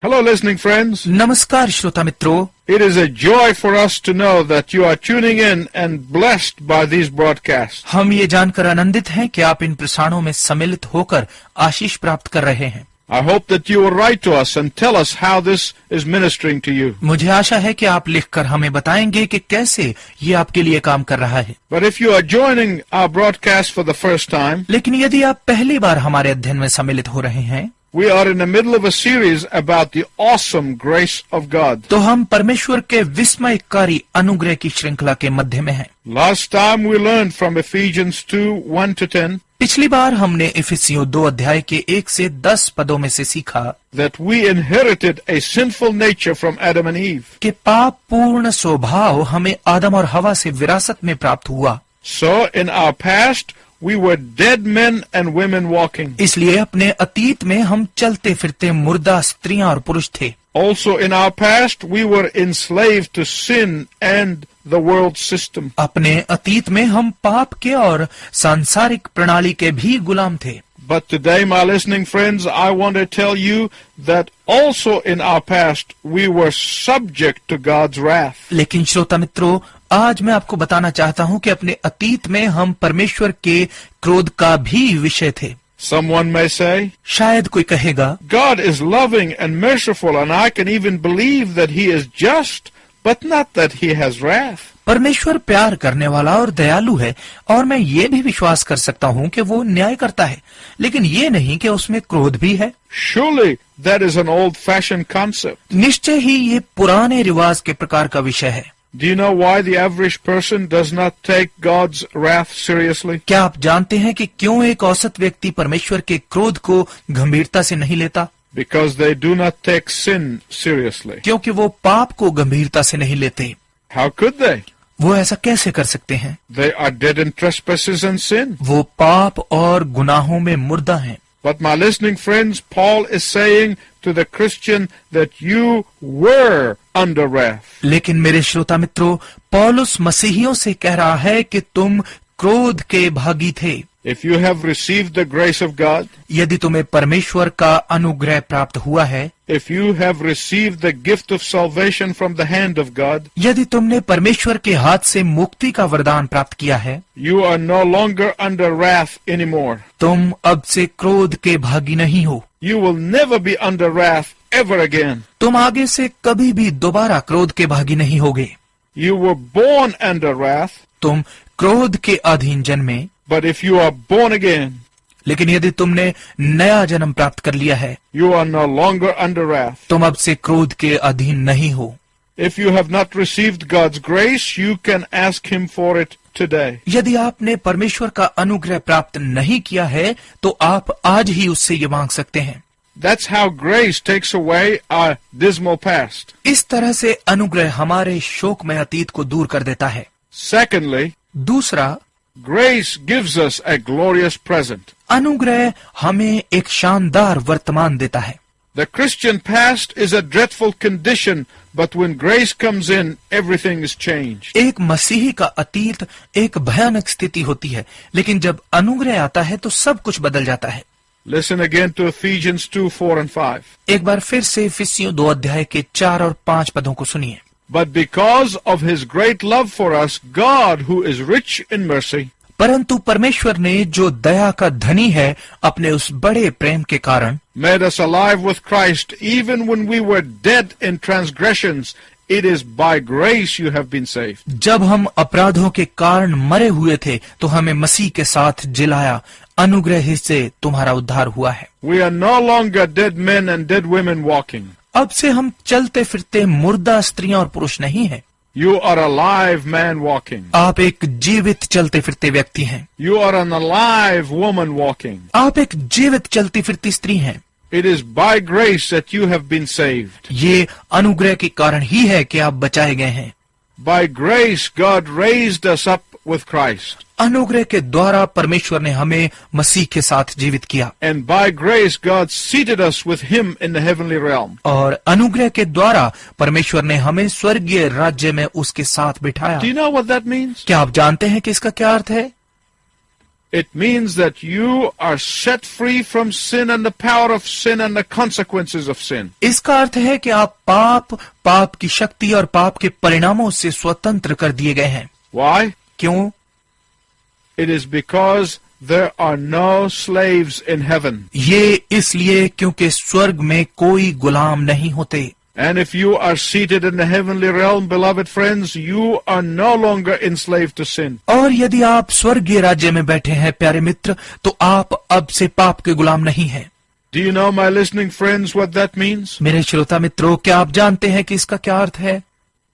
Hello, listening friends. नमस्कार श्रोता मित्रों, It is a joy for us to know that you are tuning in and blessed by these broadcasts. हम ये जानकर आनंदित हैं कि आप इन प्रसारणों में सम्मिलित होकर आशीष प्राप्त कर रहे हैं। I hope that you will write to us and tell us how this is ministering to you. मुझे आशा है कि आप लिखकर हमें बताएंगे कि कैसे ये आपके लिए काम कर रहा है। But if you are joining our broadcast for the first time, लेकिन यदि आप पहली बार हमारे अध्ययन में सम्मिलित हो रहे हैं, we are in the middle of a series about the awesome grace of God. तो हम परमेश्वर के विस्मयकारी अनुग्रह की श्रृंखला के मध्य में हैं। Last time we learned from Ephesians 2:1-10 पिछली बार हमने इफिसियों 2 अध्याय के 1 से 10 पदों में से सीखा that we inherited a sinful nature from Adam and Eve. कि पाप पूर्ण स्वभाव हमें आदम और हवा से विरासत में प्राप्त हुआ। So in our past, we were dead men and women walking. इसलिए अपने अतीत में हम चलते फिरते मुर्दा स्त्रियां और पुरुष थे। Also in our past, we were enslaved to sin and the world system. अपने अतीत में हम पाप के और सांसारिक प्रणाली के भी गुलाम थे। But today, my listening friends, I want to tell you that also in our past, we were subject to God's wrath. लेकिन श्रोता मित्रों, आज मैं आपको बताना चाहता हूं कि अपने अतीत में हम परमेश्वर के क्रोध का भी विषय थे। Someone may say, शायद कोई कहेगा, God is loving and merciful, and I can even believe that He is just, but not that He has wrath. परमेश्वर प्यार करने वाला और दयालु है और मैं ये भी विश्वास कर सकता हूँ कि वो न्याय करता है, लेकिन ये नहीं कि उसमें क्रोध भी है। Surely that is an old-fashioned concept. निश्चय ही ये पुराने रिवाज के प्रकार का विषय है। Do you know why the average person does not take God's wrath seriously? क्या आप जानते हैं कि क्यों एक औसत व्यक्ति परमेश्वर के क्रोध को गंभीरता से नहीं लेता? Because they do not take sin seriously. क्योंकि वो पाप को गंभीरता से नहीं लेते। How could they? वो ऐसा कैसे कर सकते हैं? They are dead in trespasses and sin. वो पाप और गुनाहों में मुर्दा हैं। But my listening friends, Paul is saying to the Christian that you were under wrath. लेकिन मेरे श्रोता मित्रों, पौलुस मसीहियों से कह रहा है कि तुम क्रोध के भागी थे। If you have received the grace of God, यदि तुम्हें परमेश्वर का अनुग्रह प्राप्त हुआ है, if you have received the gift of salvation from the hand of God, यदि तुमने परमेश्वर के हाथ से मुक्ति का वरदान प्राप्त किया है, you are no longer under wrath anymore. तुम अब से क्रोध के भागी नहीं हो। You will never be under wrath ever again. तुम आगे से कभी भी दोबारा क्रोध के भागी नहीं होगे। You were born under wrath, तुम क्रोध के अधीन जन्मे, but if you are born again, लेकिन यदि तुमने नया जन्म प्राप्त कर लिया है, you are no longer under wrath. तुम अब से क्रोध के अधीन नहीं हो। If you have not received God's grace, you can ask Him for it today. यदि आपने परमेश्वर का अनुग्रह प्राप्त नहीं किया है, तो आप आज ही उससे ये मांग सकते हैं। That's how grace takes away our dismal past. इस तरह से अनुग्रह हमारे शोकमय अतीत को दूर कर देता है। Secondly, दूसरा, grace gives us a glorious present. अनुग्रह हमें एक शानदार वर्तमान देता है। The Christian past is a dreadful condition, but when grace comes in, everything is changed. एक मसीही का अतीत एक भयानक स्थिति होती है, लेकिन जब अनुग्रह आता है तो सब कुछ बदल जाता है। Listen again to Ephesians 2:4-5. एक बार फिर से इफिसियों 2 अध्याय के 4 और 5 पदों को सुनिए। But because of His great love for us, God, who is rich in mercy, परंतु परमेश्वर ने जो दया का धनी है, अपने उस बड़े प्रेम के कारण made us alive with Christ even when we were dead in transgressions. It is by grace you have been saved. जब हम अपराधों के कारण मरे हुए थे, तो हमें मसीह के साथ जिलाया। अनुग्रह ही से तुम्हारा उद्धार हुआ है। We are no longer dead men and dead women walking. अब से हम चलते फिरते मुर्दा स्त्रियां और पुरुष नहीं हैं। You are a live man walking. आप एक जीवित चलते फिरते व्यक्ति हैं। You are an alive woman walking. आप एक जीवित चलती फिरती स्त्री हैं। It is by grace that you have been saved. ये अनुग्रह के कारण ही है कि आप बचाए गए हैं। By grace, God raised us up with Christ. अनुग्रह के द्वारा परमेश्वर ने हमें मसीह के साथ जीवित किया, And by grace, God seated us with Him in the heavenly realm. और अनुग्रह के द्वारा परमेश्वर ने हमें स्वर्गीय राज्य में उसके साथ बिठाया। Do you know what that means? क्या आप जानते हैं कि इसका क्या अर्थ है? It means that you are set free from sin and the power of sin and the consequences of sin. इसका अर्थ है कि आप पाप की शक्ति और पाप के परिणामों से स्वतंत्र कर दिए गए हैं। Why? क्यों? It is because there are no slaves in heaven. ये इसलिए क्योंकि स्वर्ग में कोई गुलाम नहीं होते। And if you are seated in the heavenly realm, beloved friends, you are no longer enslaved to sin. और यदि आप स्वर्गीय राज्य में बैठे हैं प्यारे मित्र, तो आप अब से पाप के गुलाम नहीं हैं। Do you know, my listening friends, what that means? मेरे श्रोता मित्रों, क्या आप जानते हैं कि इसका क्या अर्थ है?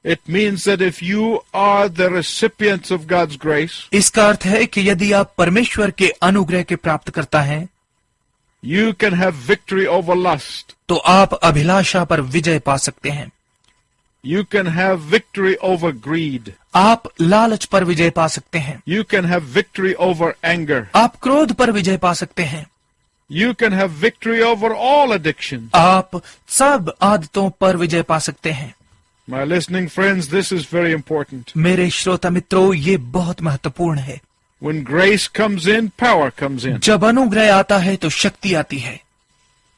It means that if you are the recipients of God's grace, इसका अर्थ है कि यदि आप परमेश्वर के अनुग्रह के प्राप्तकर्ता हैं, you can have victory over lust. तो आप अभिलाषा पर विजय पा सकते हैं। You can have victory over greed. आप लालच पर विजय पा सकते हैं। You can have victory over anger. आप क्रोध पर विजय पा सकते हैं। You can have victory over all addictions. आप सब आदतों पर विजय पा सकते हैं। My listening friends, this is very important. मेरे श्रोता मित्रों, ये बहुत महत्वपूर्ण है। When grace comes in, power comes in. जब अनुग्रह आता है तो शक्ति आती है।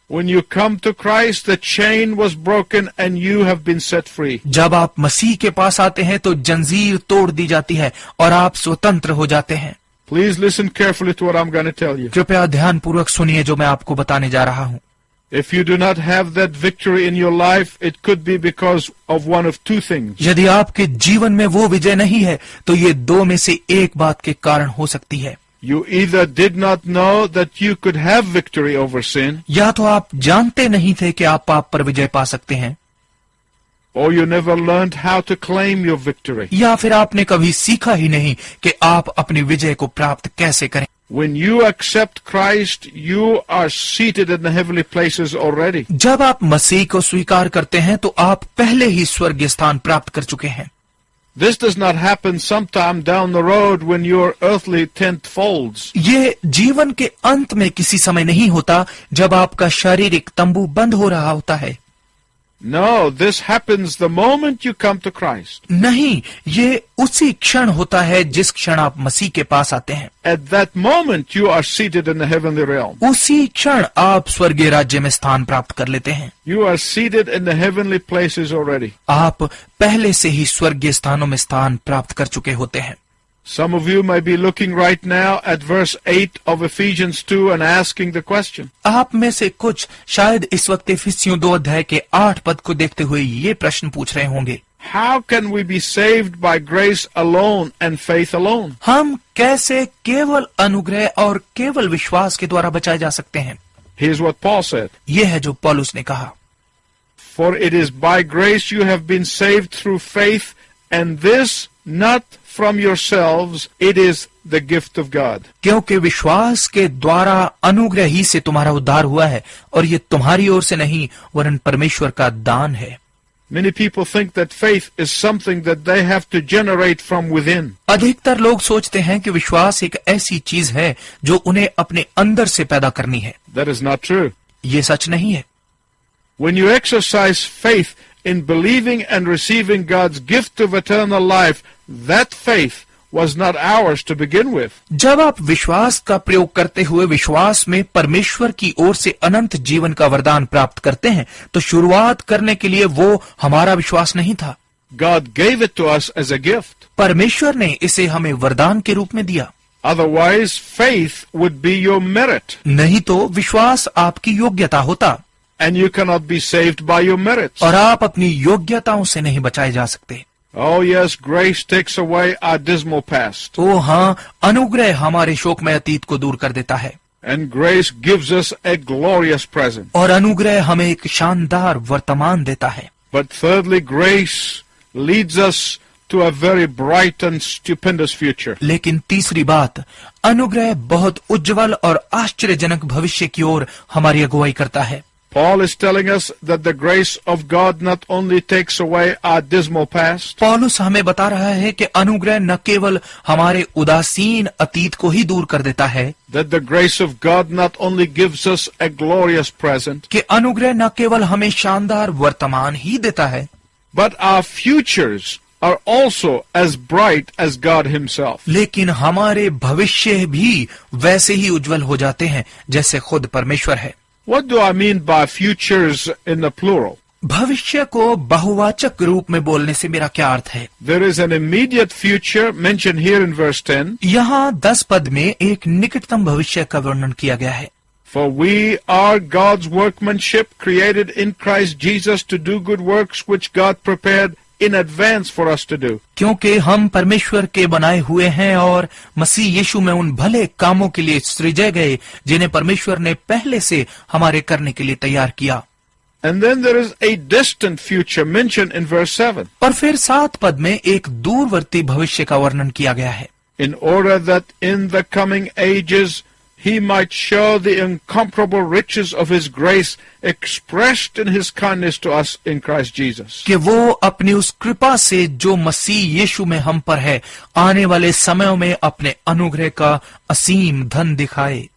When you come to Christ, the chain was broken and you have been set free. जब आप मसीह के पास आते हैं तो जंजीर तोड़ दी जाती है और आप स्वतंत्र हो जाते हैं। Please listen carefully to what I'm going to tell you. कृपया ध्यानपूर्वक सुनिए जो मैं आपको बताने जा रहा हूँ। If you do not have that victory in your life, it could be because of one of two things. यदि आपके जीवन में वो विजय नहीं है तो ये दो में से एक बात के कारण हो सकती है। You either did not know that you could have victory over sin, या तो आप जानते नहीं थे कि आप पाप पर विजय पा सकते हैं, or you never learned how to claim your victory. या फिर आपने कभी सीखा ही नहीं कि आप अपनी विजय को प्राप्त कैसे करें। When you accept Christ, you are seated in the heavenly places already. जब आप मसीह को स्वीकार करते हैं तो आप पहले ही स्वर्गीय स्थान प्राप्त कर चुके हैं। This does not happen sometime down the road when your earthly tent folds. ये जीवन के अंत में किसी समय नहीं होता जब आपका शारीरिक तंबू बंद हो रहा होता है। No, this happens the moment you come to Christ. नहीं, ये उसी क्षण होता है जिस क्षण आप मसीह के पास आते हैं। At that moment you are seated in the heavenly realm. उसी क्षण आप स्वर्गीय राज्य में स्थान प्राप्त कर लेते हैं। You are seated in the heavenly places already. आप पहले से ही स्वर्गीय स्थानों में स्थान प्राप्त कर चुके होते हैं। Some of you may be looking right now at verse 8 of Ephesians 2 and asking the question, आप में से कुछ शायद इस वक्त इफिसियों 2 अध्याय के 8 पद को देखते हुए ये प्रश्न पूछ रहे होंगे, how can we be saved by grace alone and faith alone? हम कैसे केवल अनुग्रह और केवल विश्वास के द्वारा बचाए जा सकते हैं? Here's what Paul said, ये है जो पौलुस ने कहा, for it is by grace you have been saved through faith, and this not from yourselves, it is the gift of God. क्योंकि विश्वास के द्वारा अनुग्रह ही से तुम्हारा उद्धार हुआ है और ये तुम्हारी ओर से नहीं वरन परमेश्वर का दान है। Many people think that faith is something that they have to generate from within. अधिकतर लोग सोचते हैं कि विश्वास एक ऐसी चीज है जो उन्हें अपने अंदर से पैदा करनी है। That is not true. ये सच नहीं है। When you exercise faith in believing and receiving God's gift of eternal life, that faith was not ours to begin with. जब आप विश्वास का प्रयोग करते हुए विश्वास में परमेश्वर की ओर से अनंत जीवन का वरदान प्राप्त करते हैं तो शुरुआत करने के लिए वो हमारा विश्वास नहीं था। God gave it to us as a gift. परमेश्वर ने इसे हमें वरदान के रूप में दिया। Otherwise, faith would be your merit. नहीं तो विश्वास आपकी योग्यता होता। And you cannot be saved by your merits. और आप अपनी योग्यताओं से नहीं बचाए जा सकते। Oh yes, grace takes away our dismal past. ओ हाँ, अनुग्रह हमारे शोकमय अतीत को दूर कर देता है। And grace gives us a glorious present. और अनुग्रह हमें एक शानदार वर्तमान देता है। But thirdly, grace leads us to a very bright and stupendous future. लेकिन तीसरी बात, अनुग्रह बहुत उज्जवल और आश्चर्यजनक भविष्य की ओर हमारी अगुवाई करता है। Paul is telling us that the grace of God not only takes away our dismal past, पौलुस हमें बता रहा है कि अनुग्रह न केवल हमारे उदासीन अतीत को ही दूर कर देता है, that the grace of God not only gives us a glorious present, कि अनुग्रह न केवल हमें शानदार वर्तमान ही देता है, but our futures are also as bright as God himself. लेकिन हमारे भविष्य भी वैसे ही उज्जवल हो जाते हैं जैसे खुद परमेश्वर है। What do I mean by futures in the plural? भविष्य को बहुवाचक रूप में बोलने से मेरा क्या अर्थ है? There is an immediate future mentioned here in verse 10. यहाँ 10 पद में एक निकटतम भविष्य का वर्णन किया गया है। For we are God's workmanship, created in Christ Jesus to do good works which God prepared in advance for us to do. क्योंकि हम परमेश्वर के बनाए हुए हैं और मसीह यीशु में उन भले कामों के लिए सृजे गए जिन्हें परमेश्वर ने पहले से हमारे करने के लिए तैयार किया। And then there is a distant future mentioned in verse 7. और फिर 7 पद में एक दूरवर्ती भविष्य का वर्णन किया गया है। In order that in the coming ages he might show the incomparable riches of his grace expressed in his kindness to us in Christ Jesus. कि वो अपनी उस कृपा से जो मसीह यीशु में हम पर है आने वाले समयों में अपने अनुग्रह का असीम धन दिखाए।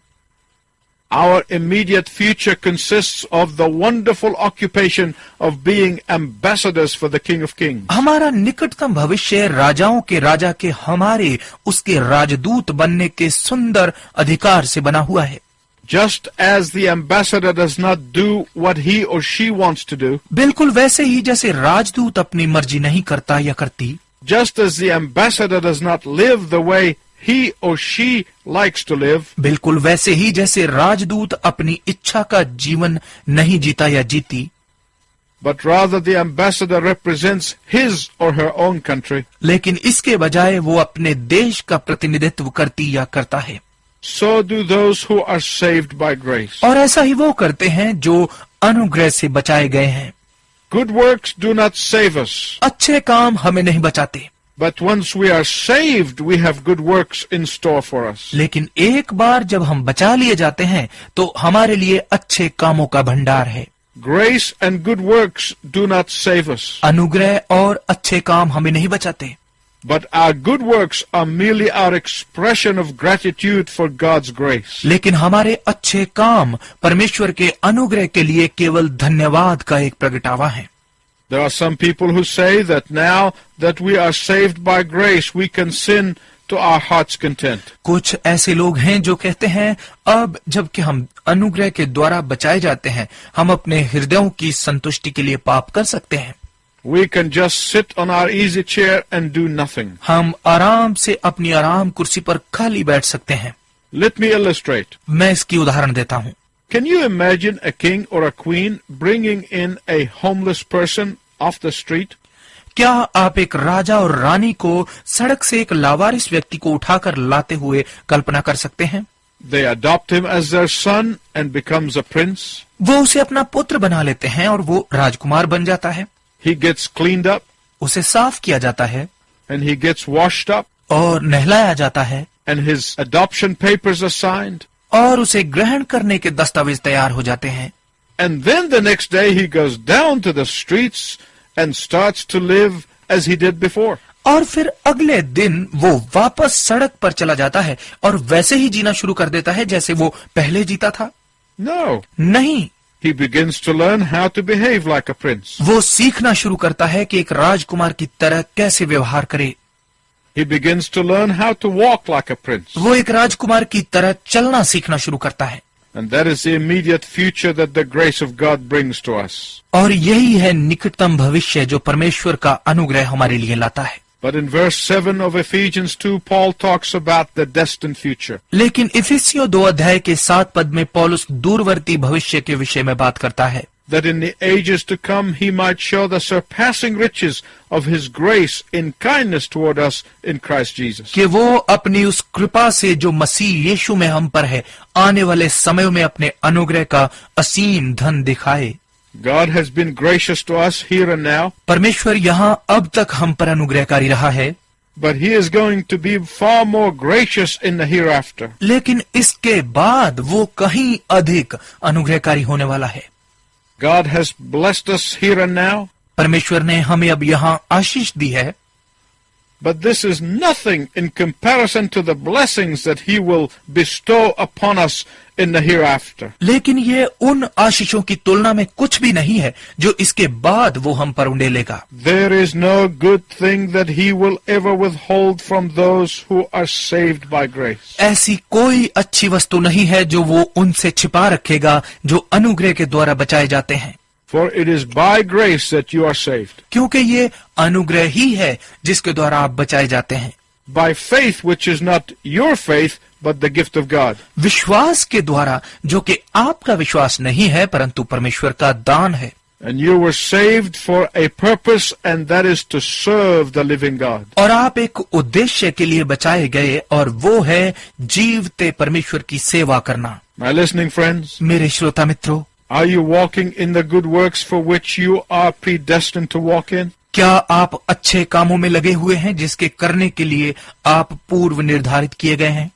Our immediate future consists of the wonderful occupation of being ambassadors for the King of Kings. हमारा निकटतम भविष्य राजाओं के राजा के हमारे उसके राजदूत बनने के सुंदर अधिकार से बना हुआ है। Just as the ambassador does not do what he or she wants to do, बिल्कुल वैसे ही जैसे राजदूत अपनी मर्जी नहीं करता या करती, just as the ambassador does not live the way he or she likes to live, बिल्कुल वैसे ही जैसे राजदूत अपनी इच्छा का जीवन नहीं जीता या जीती, but rather the ambassador represents his or her own country, लेकिन इसके बजाय वो अपने देश का प्रतिनिधित्व करती या करता है। so do those who are saved by grace. और ऐसा ही वो करते हैं जो अनुग्रह से बचाए गए हैं। Good works do not save us, अच्छे काम हमें नहीं बचाते, but once we are saved, we have good works in store for us. लेकिन एक बार जब हम बचा लिए जाते हैं तो हमारे लिए अच्छे कामों का भंडार है। Grace and good works do not save us, अनुग्रह और अच्छे काम हमें नहीं बचाते, but our good works are merely our expression of gratitude for God's grace. लेकिन हमारे अच्छे काम परमेश्वर के अनुग्रह के लिए केवल धन्यवाद का एक प्रगटावा है। There are some people who say that now that we are saved by grace, we can sin to our heart's content. कुछ ऐसे लोग हैं जो कहते हैं अब जबकि हम अनुग्रह के द्वारा बचाए जाते हैं हम अपने हृदयों की संतुष्टि के लिए पाप कर सकते हैं। We can just sit on our easy chair and do nothing. हम आराम से अपनी आराम कुर्सी पर खाली बैठ सकते हैं। Let me illustrate. मैं इसकी उदाहरण देता हूँ। Can you imagine a king or a queen bringing in a homeless person off the street? क्या आप एक राजा और रानी को सड़क से एक लावारिस व्यक्ति को उठाकर लाते हुए कल्पना कर सकते हैं? They adopt him as their son and becomes a prince. वो उसे अपना पुत्र बना लेते हैं और वो राजकुमार बन जाता है। He gets cleaned up उसे साफ किया जाता है and he gets washed up और नहलाया जाता है and his adoption papers are signed. और उसे ग्रहण करने के दस्तावेज तैयार हो जाते हैं। And then the next day he goes down to the streets and starts to live as he did before. और फिर अगले दिन वो वापस सड़क पर चला जाता है और वैसे ही जीना शुरू कर देता है जैसे वो पहले जीता था। No, नहीं, he begins to learn how to behave like a prince. वो सीखना शुरू करता है कि एक राजकुमार की तरह कैसे व्यवहार करे। He begins to learn how to walk like a prince. वो एक राजकुमार की तरह चलना सीखना शुरू करता है। And that is the immediate future that the grace of God brings to us. और यही है निकटतम भविष्य जो परमेश्वर का अनुग्रह हमारे लिए लाता है। But in verse 7 of Ephesians 2, Paul talks about the destined future. लेकिन इफिसियों 2 अध्याय के 7 पद में पौलुस दूरवर्ती भविष्य के विषय में बात करता है। That in the ages to come he might show the surpassing riches of his grace in kindness toward us in Christ Jesus. कि वो अपनी उस कृपा से जो मसीह यीशु में हम पर है आने वाले समयों में अपने अनुग्रह का असीम धन दिखाए। God has been gracious to us here and now, परमेश्वर यहाँ अब तक हम पर अनुग्रहकारी रहा है, but he is going to be far more gracious in the hereafter. लेकिन इसके बाद वो कहीं अधिक अनुग्रहकारी होने वाला है। God has blessed us here and now, परमेश्वर ने हमें अब यहाँ आशीष दी है, But this is nothing in comparison to the blessings that He will bestow upon us in the hereafter. लेकिन ये उन आशीषों की तुलना में कुछ भी नहीं है जो इसके बाद वो हम पर उंडेलेगा। There is no good thing that He will ever withhold from those who are saved by grace. ऐसी कोई अच्छी वस्तु नहीं है जो वो उनसे छिपा रखेगा जो अनुग्रह के द्वारा बचाए जाते हैं। For it is by grace that you are saved. क्योंकि ये अनुग्रह ही है जिसके द्वारा आप बचाए जाते हैं। By faith, which is not your faith, but the gift of God. विश्वास के द्वारा जो कि आपका विश्वास नहीं है परंतु परमेश्वर का दान है। And you were saved for a purpose, and that is to serve the living God. और आप एक उद्देश्य के लिए बचाए गए और वो है जीवते परमेश्वर की सेवा करना। My listening friends, मेरे श्रोता मित्रों, are you walking in the good works for which you are predestined to walk in? क्या आप अच्छे कामों में लगे हुए हैं जिसके करने के लिए आप पूर्व निर्धारित किए गए हैं?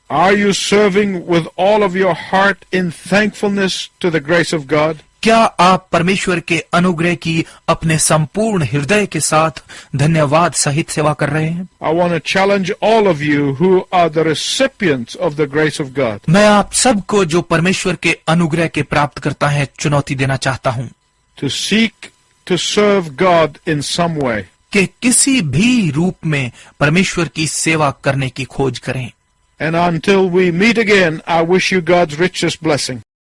Are you serving with all of your heart in thankfulness to the grace of God? क्या आप परमेश्वर के अनुग्रह की अपने संपूर्ण हृदय के साथ धन्यवाद सहित सेवा कर रहे हैं? I want to challenge all of you who are the recipients of the grace of God. मैं आप सबको जो परमेश्वर के अनुग्रह के प्राप्त करता है चुनौती देना चाहता हूँ To seek to serve God in some way. कि किसी भी रूप में परमेश्वर की सेवा करने की खोज करें। And until we meet again, I wish you God's richest blessing.